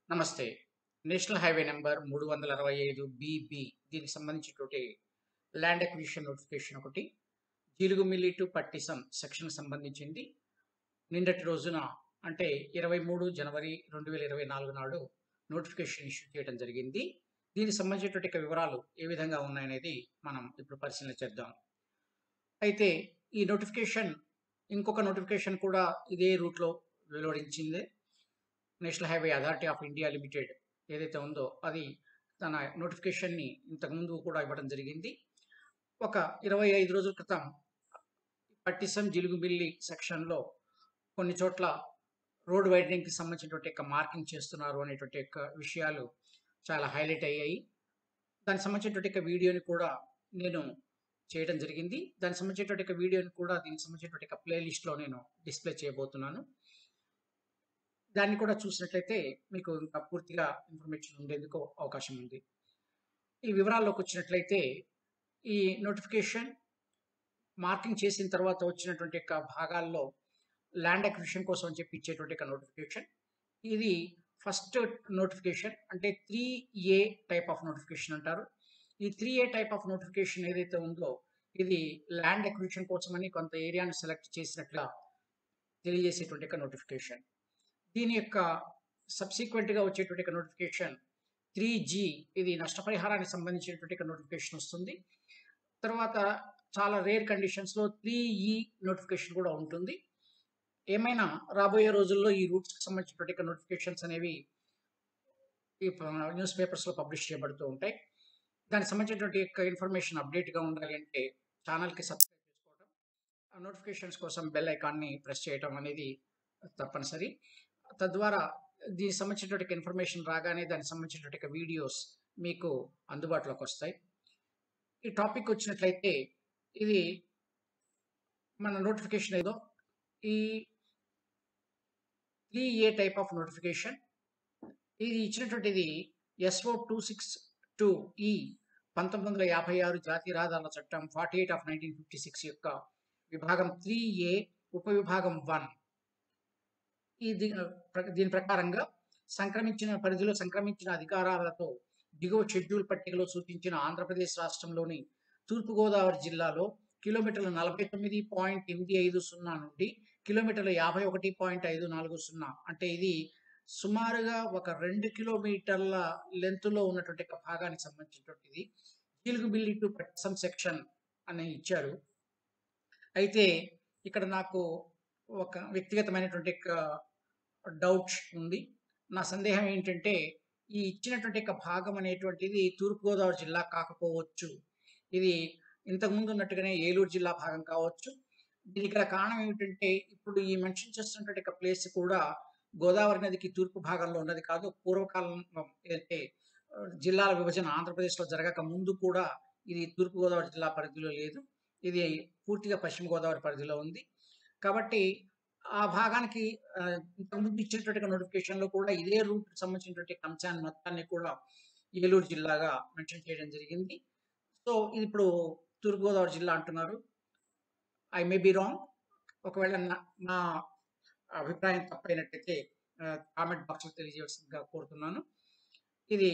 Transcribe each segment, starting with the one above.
నమస్తే. National highway number 365 BB దీనికి సంబంధించినటువంటి ల్యాండ్ అక్విజిషన్ నోటిఫికేషన్ ఒకటి. జీలుగుమిల్లి టు పట్టిసం సెక్షన్ సంబంధించింది. నిన్నటి రోజున అంటే 23 జనవరి 2024 నాడు నోటిఫికేషన్ ఇష్యూ చేయడం జరిగింది. దీనికి సంబంధించినటువంటి వివరాలు ఏ విధంగా ఉన్నాయనేది మనం ఇప్పుడు పరిశీలన చేద్దాం. అయితే ఈ నోటిఫికేషన్ ఇంకొక నోటిఫికేషన్ కూడా ఇదే రూట్‌లో వెలువడించిందే. National highway authority of India limited ఏదైతే ఉందో అది తన నోటిఫికేషన్‌ని ఇంతకుముందు కూడా ఇవ్వడం జరిగింది. ఒక 25 రోజుల క్రితం పట్టిసం, జిలుగుమిల్లి సెక్షన్‌లో కొన్ని చోట్ల రోడ్ వైడనింగ్‌కి సంబంధించినటువంటి మార్కింగ్ చేస్తున్నారు అనేటువంటి విషయాలు చాలా హైలైట్ అయ్యాయి. దానికి సంబంధించినటువంటి వీడియోని కూడా నేను చేయడం జరిగింది. దానికి సంబంధించినటువంటి వీడియోని కూడా దీనికి సంబంధించినటువంటి ప్లే లిస్ట్‌లో నేను డిస్‌ప్లే చేయబోతున్నాను. దాన్ని కూడా చూసినట్లయితే మీకు ఇంకా పూర్తిగా ఇన్ఫర్మేషన్ ఉండేందుకు అవకాశం ఉంది. ఈ వివరాల్లోకి వచ్చినట్లయితే ఈ నోటిఫికేషన్ మార్కింగ్ చేసిన తర్వాత వచ్చినటువంటి భాగాల్లో ల్యాండ్ అక్విజిషన్ కోసం అని చెప్పి ఇచ్చేటువంటి నోటిఫికేషన్. ఇది ఫస్ట్ నోటిఫికేషన్ అంటే 3A టైప్ ఆఫ్ నోటిఫికేషన్ అంటారు. ఈ 3A టైప్ ఆఫ్ నోటిఫికేషన్ ఏదైతే ఉందో ఇది ల్యాండ్ అక్విజిషన్ కోసమని కొంత ఏరియాను సెలెక్ట్ చేసినట్లుగా తెలియజేసేటువంటి నోటిఫికేషన్. దీని యొక్క సబ్సిక్వెంట్‌గా వచ్చేటువంటి నోటిఫికేషన్ 3G ఇది నష్టపరిహారానికి సంబంధించినటువంటి నోటిఫికేషన్ వస్తుంది. తర్వాత చాలా రేర్ కండిషన్స్‌లో 3E నోటిఫికేషన్ కూడా ఉంటుంది. ఏమైనా రాబోయే రోజుల్లో ఈ రూట్స్‌కి సంబంధించినటువంటి నోటిఫికేషన్స్ అనేవి ఈ న్యూస్ పేపర్స్‌లో పబ్లిష్ చేయబడుతూ ఉంటాయి. దానికి సంబంధించినటువంటి ఇన్ఫర్మేషన్ అప్డేట్‌గా ఉండాలి అంటే ఛానెల్‌కి సబ్స్క్రైబ్ చేసుకోవడం, నోటిఫికేషన్స్ కోసం బెల్ ఐకాన్‌ని ప్రెస్ చేయడం అనేది తప్పనిసరి. తద్వారా దీనికి సంబంధించినటువంటి ఇన్ఫర్మేషన్ రాగానే దానికి సంబంధించినటువంటి వీడియోస్ మీకు అందుబాటులోకి వస్తాయి. ఈ టాపిక్ వచ్చినట్లయితే ఇది మన నోటిఫికేషన్ ఏదో ఈ 3A టైప్ ఆఫ్ నోటిఫికేషన్ ఇది ఇచ్చినటువంటిది SO 262E 1956 జాతీయ రహదారుల చట్టం 48 ఆఫ్ 1956 యొక్క విభాగం 3A ఉపవిభాగం 1 దీని ప్రకారంగా సంక్రమించిన అధికారాలతో దిగువ షెడ్యూల్ పట్టికలో సూచించిన ఆంధ్రప్రదేశ్ రాష్ట్రంలోని తూర్పుగోదావరి జిల్లాలో కిలోమీటర్లు 49.850 నుండి కిలోమీటర్లు 51.540 అంటే ఇది సుమారుగా ఒక 2 కిలోమీటర్ల లెంత్‌లో ఉన్నటువంటి భాగానికి సంబంధించినటువంటిది. జీలుగుమిల్లి టు పట్టిసం సెక్షన్ అని ఇచ్చారు. అయితే ఇక్కడ నాకు ఒక వ్యక్తిగతమైనటువంటి డౌట్ ఉంది. నా సందేహం ఏంటంటే ఈ ఇచ్చినటువంటి భాగం అనేటువంటిది తూర్పుగోదావరి జిల్లా కాకపోవచ్చు. ఇది ఇంతకుముందు ఉన్నట్టుగానే ఏలూరు జిల్లా భాగం కావచ్చు. దీనికి గల కారణం ఏమిటంటే ఇప్పుడు ఈ మెన్షన్ చేస్తున్నటువంటి ప్లేస్ కూడా గోదావరి నదికి తూర్పు భాగంలో ఉన్నది కాదు. పూర్వకాలంలో అయితే జిల్లాల విభజన ఆంధ్రప్రదేశ్‌లో జరగక ముందు కూడా ఇది తూర్పుగోదావరి జిల్లా పరిధిలో లేదు. ఇది పూర్తిగా పశ్చిమ గోదావరి పరిధిలో ఉంది. కాబట్టి ఆ భాగానికి ఇంతకుముందు ఇచ్చినటువంటి నోటిఫికేషన్‌లో కూడా ఇదే రూట్‌కి సంబంధించినటువంటి అంశాన్ని మొత్తాన్ని కూడా ఏలూరు జిల్లాగా మెన్షన్ చేయడం జరిగింది. సో, ఇది ఇప్పుడు తూర్పుగోదావరి జిల్లా అంటున్నారు. I may be wrong. ఒకవేళ నా అభిప్రాయం తప్పైనట్టయితే కామెంట్ బాక్స్‌లో తెలియజేయవలసిందిగా కోరుతున్నాను. ఇది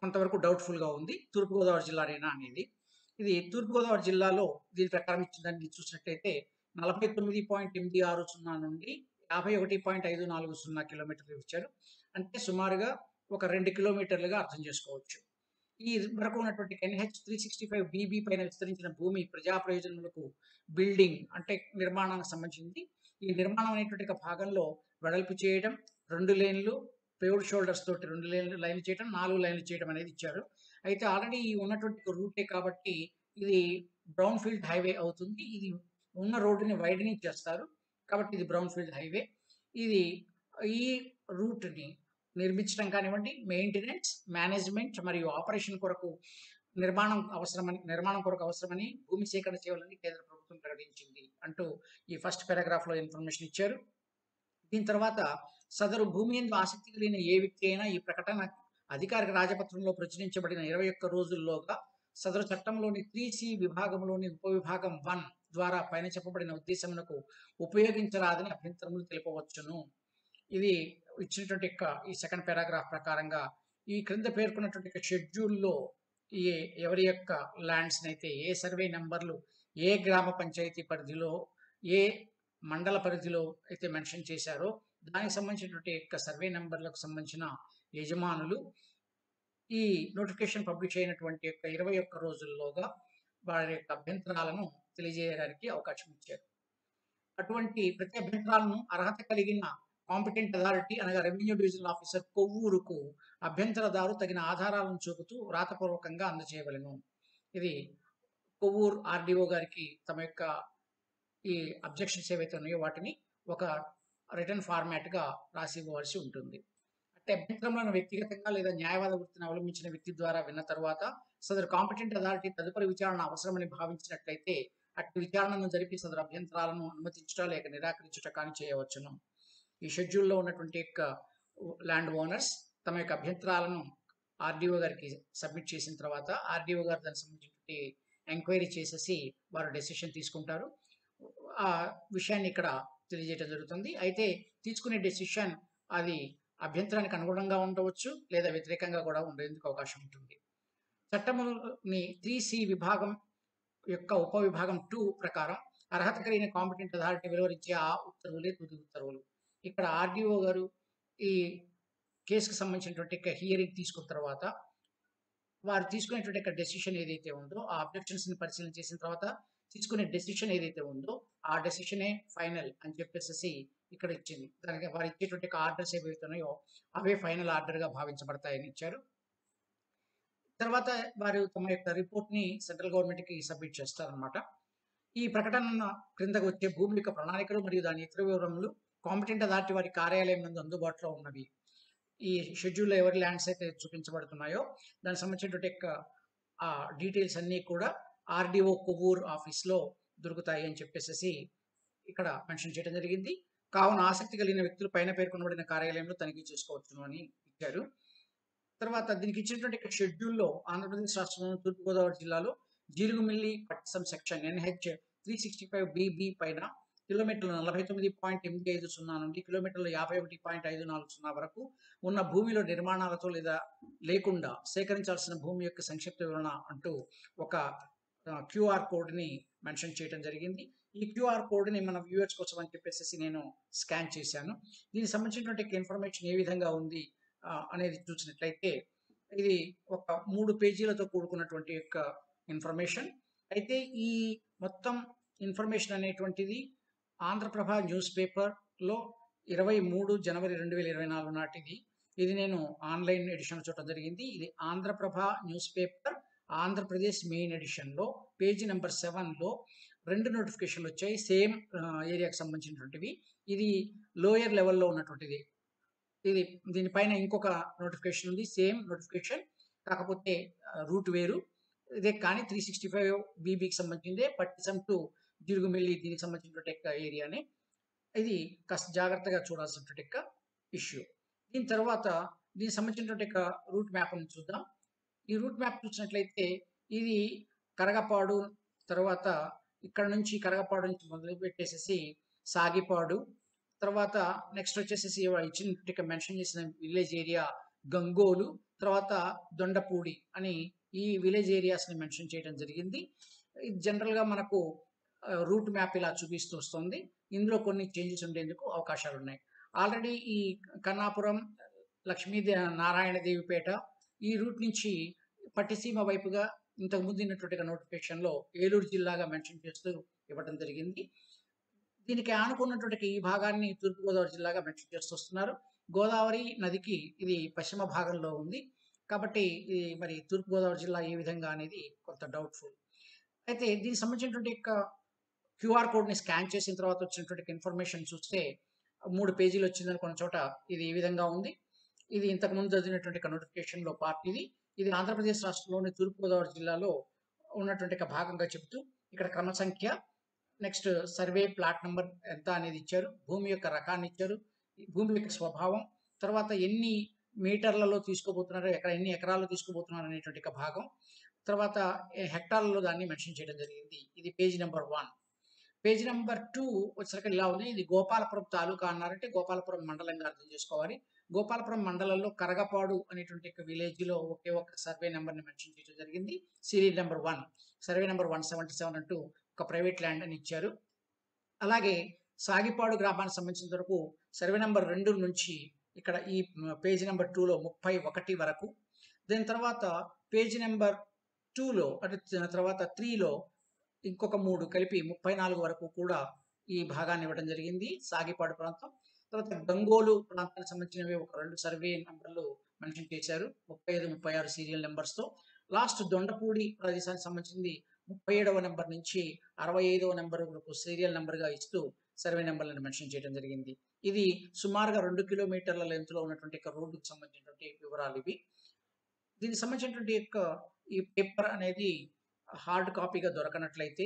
కొంతవరకు డౌట్‌ఫుల్‌గా ఉంది. తూర్పుగోదావరి జిల్లానేనా అనేది. ఇది తూర్పుగోదావరి జిల్లాలో దీని ప్రకారం ఇచ్చిందని చూసినట్టయితే 49.860 నుండి 51.540 కిలోమీటర్లు ఇచ్చారు. అంటే సుమారుగా ఒక 2 కిలోమీటర్లుగా అర్థం చేసుకోవచ్చు. ఈ వరకు ఉన్నటువంటి NH 365 బీబీ పైన విస్తరించిన భూమి ప్రజా ప్రయోజనాలకు బిల్డింగ్ అంటే నిర్మాణానికి సంబంధించింది. ఈ నిర్మాణం అనేటువంటి భాగంలో వెడల్పు చేయడం, 2 లేన్లు పేవ్డ్ షోల్డర్స్ తోటి 2 లైన్లు చేయడం, 4 లైన్లు చేయడం అనేది ఇచ్చారు. అయితే ఆల్రెడీ ఉన్నటువంటి రూటే కాబట్టి ఇది బ్రౌన్ ఫీల్డ్ హైవే అవుతుంది. ఇది ఉన్న రోడ్డుని వైడనింగ్ చేస్తారు. కాబట్టి ఇది బ్రౌన్ ఫీల్డ్ హైవే. ఇది ఈ రూట్‌ని నిర్మించడం కానివ్వండి, మెయింటెనెన్స్, మేనేజ్‌మెంట్ మరియు ఆపరేషన్ కొరకు నిర్మాణం కొరకు అవసరమని భూమి సేకరణ చేయాలని కేంద్ర ప్రభుత్వం ప్రకటించింది అంటూ ఈ ఫస్ట్ పారాగ్రాఫ్‌లో ఇన్ఫర్మేషన్ ఇచ్చారు. దీని తర్వాత సదరు భూమి యందు ఆసక్తి కలిగిన ఏ వ్యక్తి అయినా ఈ ప్రకటన అధికారిక రాజపత్రంలో ప్రచురించబడిన 21 రోజుల్లోగా సదరు చట్టంలోని 3C విభాగంలోని ఉపవిభాగం 1 ద్వారా పైన చెప్పబడిన ఉద్దేశమునకు ఉపయోగించరాదని అభ్యంతరములు తెలుపవచ్చును. ఇది ఇచ్చినటువంటి ఈ సెకండ్ పారాగ్రాఫ్ ప్రకారంగా ఈ క్రింద పేర్కొన్నటువంటి షెడ్యూల్లో ఈ ఎవరి యొక్క ల్యాండ్స్ అయితే ఏ సర్వే నెంబర్లు ఏ గ్రామ పంచాయతీ పరిధిలో ఏ మండల పరిధిలో అయితే మెన్షన్ చేశారో దానికి సంబంధించినటువంటి సర్వే నెంబర్లకు సంబంధించిన యజమానులు ఈ నోటిఫికేషన్ పబ్లిష్ అయినటువంటి 21 రోజుల్లోగా వారి యొక్క అభ్యంతరాలను తెలియజేయడానికి అవకాశం ఇచ్చారు. అటువంటి ప్రతి అభ్యంతరాలను అర్హత కలిగిన కాంపిటెంట్ అథారిటీ అనగా రెవెన్యూ డివిజనల్ ఆఫీసర్ కొవ్వూరుకు అభ్యంతరదారు తగిన ఆధారాలను చూపుతూ రాతపూర్వకంగా అందజేయవలెను. ఇది కొవ్వూరు ఆర్డీఓ గారికి తమ యొక్క ఈ అబ్జెక్షన్స్ ఏవైతే ఉన్నాయో వాటిని ఒక రిటర్న్ ఫార్మాట్గా రాసి ఇవ్వవలసి ఉంటుంది. అంటే అభ్యంతరంలో వ్యక్తిగతంగా లేదా న్యాయవాద వృత్తిని అవలంబించిన వ్యక్తి ద్వారా విన్న తర్వాత సదరు కాంపిటెంట్ అథారిటీ తదుపరి విచారణ అవసరమని భావించినట్లయితే అట్టి విచారణను జరిపి సదరు అభ్యంతరాలను అనుమతించుట లేక నిరాకరించుట కానీ చేయవచ్చును. ఈ షెడ్యూల్లో ఉన్నటువంటి ల్యాండ్ ఓనర్స్ తమ యొక్క అభ్యంతరాలను ఆర్డీఓ గారికి సబ్మిట్ చేసిన తర్వాత ఆర్డీఓ గారు దానికి సంబంధించి ఎంక్వైరీ చేసేసి వారు డెసిషన్ తీసుకుంటారు. ఆ విషయాన్ని ఇక్కడ తెలియజేయడం జరుగుతుంది. అయితే తీసుకునే డెసిషన్ అది అభ్యంతరానికి అనుగుణంగా ఉండవచ్చు లేదా వ్యతిరేకంగా కూడా ఉండేందుకు అవకాశం ఉంటుంది. చట్టంలోని 3C విభాగం యొక్క ఉపవిభాగం 2 ప్రకారం అర్హత కలిగిన కాంపిటెంట్ అథారిటీ వెలువరించే ఆ ఉత్తర్వులే తుది ఉత్తర్వులు. ఇక్కడ ఆర్డీఓ గారు ఈ కేసుకు సంబంధించినటువంటి హియరింగ్ తీసుకున్న తర్వాత వారు తీసుకునేటువంటి డెసిషన్ ఏదైతే ఉందో ఆ అబ్జెక్షన్స్ని పరిశీలన చేసిన తర్వాత తీసుకునే డెసిషన్ ఏదైతే ఉందో ఆ డెసిషనే ఫైనల్ అని చెప్పేసి ఇక్కడ ఇచ్చింది. దానికి వారు ఇచ్చేటువంటి ఆర్డర్స్ ఏవైతే ఉన్నాయో అవే ఫైనల్ ఆర్డర్గా భావించబడతాయని ఇచ్చారు. తర్వాత వారు తమ యొక్క రిపోర్ట్ని సెంట్రల్ గవర్నమెంట్కి సబ్మిట్ చేస్తారనమాట. ఈ ప్రకటన క్రిందకు వచ్చే భూమి యొక్క ప్రణాళికలు మరియు దాని ఇతర వివరములు కాంపిటెంట్ అథారిటీ వారి కార్యాలయం నందు అందుబాటులో ఉన్నవి. ఈ షెడ్యూల్లో ఎవరి ల్యాండ్స్ అయితే చూపించబడుతున్నాయో దానికి సంబంధించినటువంటి ఆ డీటెయిల్స్ అన్నీ కూడా ఆర్డీఓ కొవ్వూరు ఆఫీస్లో దొరుకుతాయి అని చెప్పేసి ఇక్కడ మెన్షన్ చేయడం జరిగింది. కావున ఆసక్తి కలిగిన వ్యక్తులు పైన పేర్కొనబడిన కార్యాలయంలో తనిఖీ చేసుకోవచ్చును అని ఇచ్చారు. తర్వాత దీనికి ఇచ్చినటువంటి షెడ్యూల్లో ఆంధ్రప్రదేశ్ రాష్ట్రంలోని తూర్పుగోదావరి జిల్లాలో Jeelugumilli Pattisam section NH 365BB పైన కిలోమీటర్లు 49.850 నుండి కిలోమీటర్లు 51.540 వరకు ఉన్న భూమిలో నిర్మాణాలతో లేదా లేకుండా సేకరించాల్సిన భూమి యొక్క సంక్షిప్త వివరణ అంటూ ఒక క్యూఆర్ కోడ్ని మెన్షన్ చేయడం జరిగింది. ఈ క్యూఆర్ కోడ్ని మన వ్యూవర్స్ కోసం అని చెప్పేసి నేను స్కాన్ చేశాను. దీనికి సంబంధించినటువంటి ఇన్ఫర్మేషన్ ఏ విధంగా ఉంది అనేది చూసినట్లయితే ఇది ఒక 3 పేజీలతో కూడుకున్నటువంటి యొక్క ఇన్ఫర్మేషన్. అయితే ఈ మొత్తం ఇన్ఫర్మేషన్ అనేటువంటిది ఆంధ్రప్రభ న్యూస్ పేపర్లో 23 జనవరి 2024 నాటిది. ఇది నేను ఆన్లైన్ ఎడిషన్ చూడటం జరిగింది. ఇది Andhra Prabha news paper Andhra Pradesh main ఎడిషన్లో పేజీ నెంబర్ 7లో 2 నోటిఫికేషన్లు వచ్చాయి సేమ్ ఏరియాకి సంబంధించినటువంటివి. ఇది లోయర్ లెవెల్లో ఉన్నటువంటిది. ఇది దీనిపైన ఇంకొక నోటిఫికేషన్ ఉంది సేమ్ నోటిఫికేషన్ కాకపోతే రూట్ వేరు. ఇదే కానీ 365BBకి సంబంధించిందే పట్టిసం టు జీలుగుమిల్లి దీనికి సంబంధించినటువంటి ఏరియాని. ఇది కాస్త జాగ్రత్తగా చూడాల్సినటువంటి ఇష్యూ. దీని తర్వాత దీనికి సంబంధించినటువంటి రూట్ మ్యాప్ని చూద్దాం. ఈ రూట్ మ్యాప్ చూసినట్లయితే ఇది కరగపాడు తర్వాత ఇక్కడ నుంచి కరగపాడు నుంచి మొదలు పెట్టేసేసి సాగిపాడు తర్వాత నెక్స్ట్ వచ్చేసి ఇచ్చినటువంటి మెన్షన్ చేసిన విలేజ్ ఏరియా గంగోలు తర్వాత దొండపూడి అని ఈ విలేజ్ ఏరియాస్ని మెన్షన్ చేయడం జరిగింది. జనరల్గా మనకు రూట్ మ్యాప్ ఇలా చూపిస్తూ వస్తుంది. ఇందులో కొన్ని చేంజెస్ ఉండేందుకు అవకాశాలు ఉన్నాయి. ఆల్రెడీ ఈ కన్నాపురం లక్ష్మీ నారాయణదేవిపేట ఈ రూట్ నుంచి పట్టిసీమ వైపుగా ఇంతకుముందు ఉన్నటువంటి నోటిఫికేషన్లో ఏలూరు జిల్లాగా మెన్షన్ చేస్తూ ఇవ్వడం జరిగింది. దీనికి ఆనుకున్నటువంటి ఈ భాగాన్ని తూర్పుగోదావరి జిల్లాగా మెన్షన్ చేస్తూ వస్తున్నారు. గోదావరి నదికి ఇది పశ్చిమ భాగంలో ఉంది కాబట్టి ఇది మరి తూర్పుగోదావరి జిల్లా ఏ విధంగా అనేది కొంత డౌట్ఫుల్. అయితే దీనికి సంబంధించినటువంటి క్యూఆర్ కోడ్ని స్కాన్ చేసిన తర్వాత వచ్చినటువంటి ఇన్ఫర్మేషన్ చూస్తే 3 పేజీలు వచ్చిందని కొన్ని చోట ఇది ఈ విధంగా ఉంది. ఇది ఇంతకుముందు చదివినటువంటి నోటిఫికేషన్లో పార్ట్ ఇది ఆంధ్రప్రదేశ్ రాష్ట్రంలోని తూర్పుగోదావరి జిల్లాలో ఉన్నటువంటి భాగంగా చెబుతూ ఇక్కడ క్రమ సంఖ్య నెక్స్ట్ సర్వే ప్లాట్ నెంబర్ ఎంత అనేది ఇచ్చారు. భూమి యొక్క రకాన్ని ఇచ్చారు. భూమి యొక్క స్వభావం తర్వాత ఎన్ని మీటర్లలో తీసుకోబోతున్నారు ఎన్ని ఎకరాల్లో తీసుకోబోతున్నారు అనేటువంటి భాగం తర్వాత హెక్టార్లలో దాన్ని మెన్షన్ చేయడం జరిగింది. ఇది పేజ్ నెంబర్ 1. పేజ్ నెంబర్ 2 వచ్చేసరికి ఇలా ఉంది. ఇది గోపాలపురం తాలూకా అన్నారంటే గోపాలపురం మండలంగా అర్థం చేసుకోవాలి. గోపాలపురం మండలంలో కరగపాడు అనేటువంటి ఒక విలేజ్‌లో ఒకే ఒక్క సర్వే నంబర్‌ని మెన్షన్ చేయడం జరిగింది. సీరియల్ నంబర్ 1 సర్వే నంబర్ 177 అంటూ ఒక ప్రైవేట్ ల్యాండ్ అని ఇచ్చారు. అలాగే సాగిపాడు గ్రామానికి సంబంధించినంత వరకు సర్వే నంబర్ 2 నుంచి ఇక్కడ ఈ పేజ్ నంబర్ 2లో 31 వరకు. దాని తర్వాత పేజ్ నెంబర్ 2లో అంటే తర్వాత 3లో ఇంకొక 3 కలిపి 34 వరకు కూడా ఈ భాగాన్ని ఇవ్వడం జరిగింది. సాగిపాడు ప్రాంతం. తర్వాత గంగోలు ప్రాంతానికి సంబంధించినవి ఒక 2 సర్వే నంబర్‌లు మెన్షన్ చేశారు. 35, 36 సీరియల్ నంబర్స్‌తో. లాస్ట్ దొండపూడి ప్రదేశానికి సంబంధించింది 37వ నంబర్ నుంచి 65వ నంబర్ వరకు సీరియల్ నంబర్‌గా ఇస్తూ సర్వే నంబర్‌లను మెన్షన్ చేయడం జరిగింది. ఇది సుమారుగా 2 కిలోమీటర్ల లెంగ్త్‌లో ఉన్నటువంటి ఒక రోడ్డుకి సంబంధించినటువంటి వివరాలు ఇవి. దీనికి సంబంధించినటువంటి ఈ పేపర్ అనేది హార్డ్ కాపీగా దొరకనట్లయితే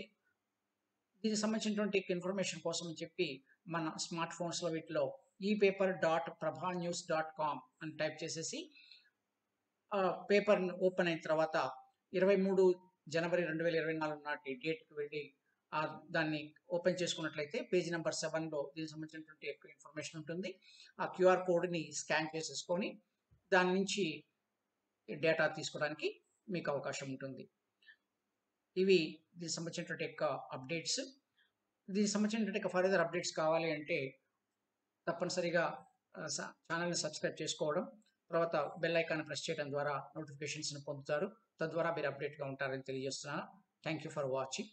దీనికి సంబంధించినటువంటి ఇన్ఫర్మేషన్ కోసం అని చెప్పి మన స్మార్ట్ ఫోన్స్‌లో వీటిలో epaper.prabhanews.com అని టైప్ చేసేసి పేపర్‌ని ఓపెన్ అయిన తర్వాత 23 జనవరి 2024 నాటి డేట్‌కి వెళ్ళి దాన్ని ఓపెన్ చేసుకున్నట్లయితే పేజ్ నంబర్ 7లో దీనికి సంబంధించినటువంటి ఇన్ఫర్మేషన్ ఉంటుంది. ఆ క్యూఆర్ కోడ్‌ని స్కాన్ చేసేసుకొని దాని నుంచి డేటా తీసుకోవడానికి మీకు అవకాశం ఉంటుంది. ఇవి దీనికి సంబంధించినటువంటి అప్డేట్స్. దీనికి సంబంధించినటువంటి ఫర్దర్ అప్డేట్స్ కావాలి అంటే తప్పనిసరిగా ఛానల్‌ని సబ్స్క్రైబ్ చేసుకోవడం, తర్వాత బెల్ ఐకాన్ ప్రెస్ చేయడం ద్వారా నోటిఫికేషన్స్‌ని పొందుతారు. తద్వారా మీరు అప్డేట్‌గా ఉంటారని తెలియజేస్తున్నాను. Thank you for watching.